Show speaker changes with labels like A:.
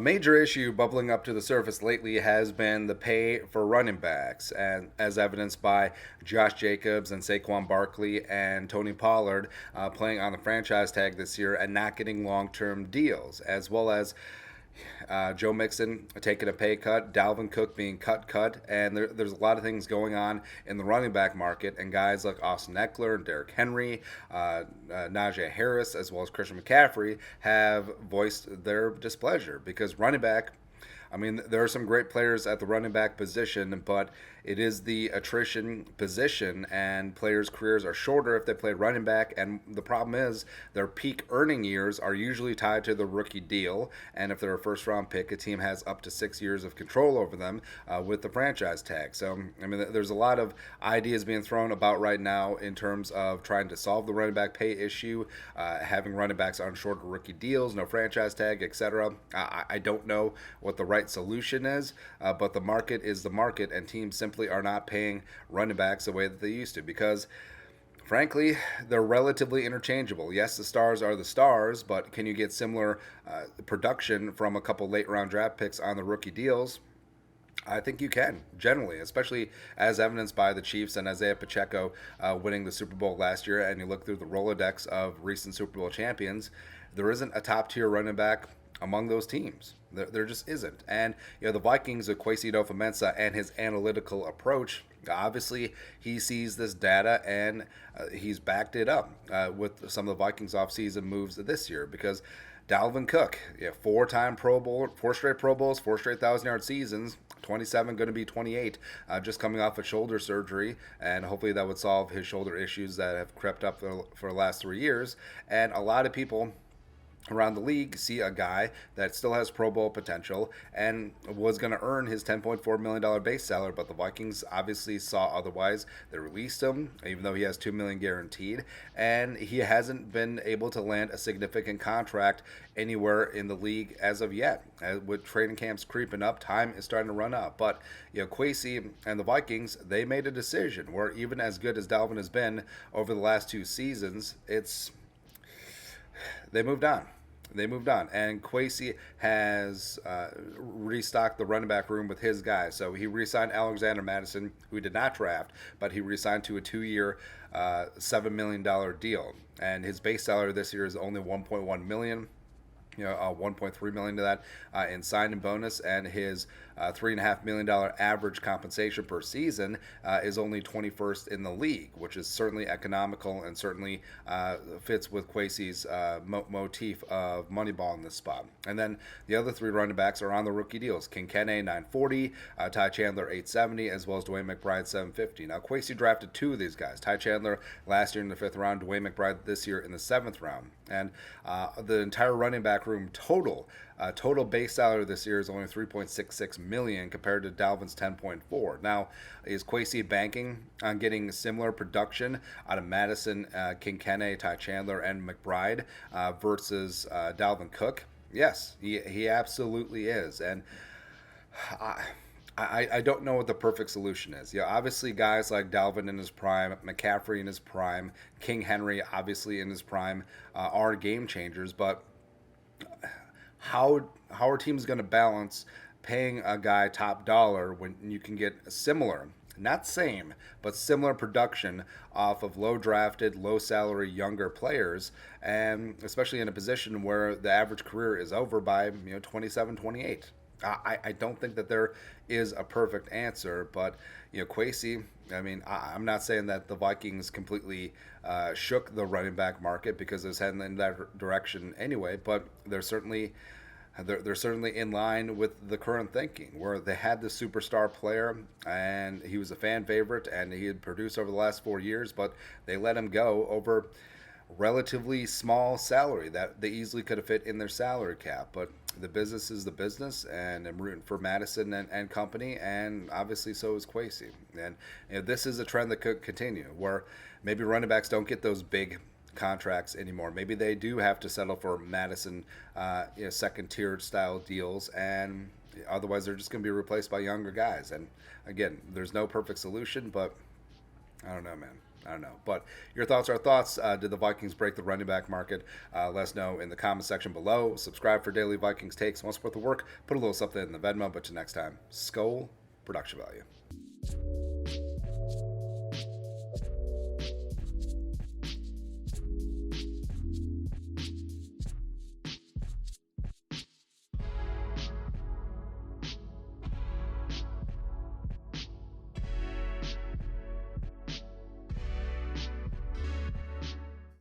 A: major issue bubbling up to the surface lately has been the pay for running backs, and as evidenced by Josh Jacobs and Saquon Barkley and Tony Pollard playing on the franchise tag this year and not getting long-term deals, as well as Joe Mixon taking a pay cut, Dalvin Cook being cut, and there's a lot of things going on in the running back market, and guys like Austin Eckler and Derrick Henry, Najee Harris, as well as Christian McCaffrey have voiced their displeasure because running back. I mean, there are some great players at the running back position, but it is the attrition position, and players' careers are shorter if they play running back. And the problem is their peak earning years are usually tied to the rookie deal. And if they're a first-round pick, a team has up to 6 years of control over them with the franchise tag. So, I mean, there's a lot of ideas being thrown about right now in terms of trying to solve the running back pay issue, having running backs on shorter rookie deals, no franchise tag, etc. I don't know what the right solution is, but the market is the market, and teams simply are not paying running backs the way that they used to because, frankly, they're relatively interchangeable. Yes, the stars are the stars, but can you get similar production from a couple late round draft picks on the rookie deals? I think you can, generally, especially as evidenced by the Chiefs and Isaiah Pacheco winning the Super Bowl last year, and you look through the Rolodex of recent Super Bowl champions, there isn't a top-tier running back among those teams. There just isn't. And, the Vikings with adofo-mensah and his analytical approach, obviously he sees this data and he's backed it up with some of the Vikings offseason moves this year because Dalvin Cook, four-time Pro Bowl, 4 straight Pro Bowls, 4 straight 1,000-yard seasons, 27, going to be 28, just coming off of shoulder surgery, and hopefully that would solve his shoulder issues that have crept up for the last 3 years. And a lot of people around the league see a guy that still has Pro Bowl potential and was going to earn his $10.4 million base salary, but the Vikings obviously saw otherwise. They released him, even though he has $2 million guaranteed, and he hasn't been able to land a significant contract anywhere in the league as of yet. With training camps creeping up, time is starting to run up. But Kwesi and the Vikings, they made a decision where even as good as Dalvin has been over the last 2 seasons, they moved on. And Kwesi has restocked the running back room with his guys. So he re-signed Alexander Mattison, who did not draft, but he re-signed to a 2-year, $7 million deal. And his base salary this year is only $1.1 million. $1.3 million to that in sign-in bonus, and his $3.5 million average compensation per season is only 21st in the league, which is certainly economical and certainly fits with Kwesi's motif of Moneyball in this spot. And then the other 3 running backs are on the rookie deals: King Kene $940, Ty Chandler $870, as well as Dwayne McBride $750. Now Kwesi drafted 2 of these guys: Ty Chandler last year in the 5th round, Dwayne McBride this year in the 7th round. And the entire running back room total base salary this year is only $3.66 million compared to Dalvin's $10.4. Now, is Kwesi banking on getting similar production out of Madison, Kene, Ty Chandler, and McBride versus Dalvin Cook? Yes, he absolutely is. And I don't know what the perfect solution is. Obviously guys like Dalvin in his prime, McCaffrey in his prime, King Henry obviously in his prime are game changers, but how are teams going to balance paying a guy top dollar when you can get similar, not same, but similar production off of low drafted, low salary, younger players, and especially in a position where the average career is over by 27, 28? I don't think that there is a perfect answer, but Kwesi, I mean, I'm not saying that the Vikings completely shook the running back market because it's heading in that direction anyway, but they're certainly in line with the current thinking where they had the superstar player and he was a fan favorite and he had produced over the last 4 years, but they let him go over relatively small salary that they easily could have fit in their salary cap. But the business is the business, and I'm rooting for Madison and company, and obviously so is Kwesi. And this is a trend that could continue where maybe running backs don't get those big contracts anymore. Maybe they do have to settle for Madison second tier style deals, and otherwise they're just going to be replaced by younger guys. And again, there's no perfect solution, but I don't know, man. I don't know. But your thoughts are thoughts. Did the Vikings break the running back market? Let us know in the comment section below. Subscribe for daily Vikings takes. Want to support the work? Put a little something in the Venmo. But till next time, Skol, production value.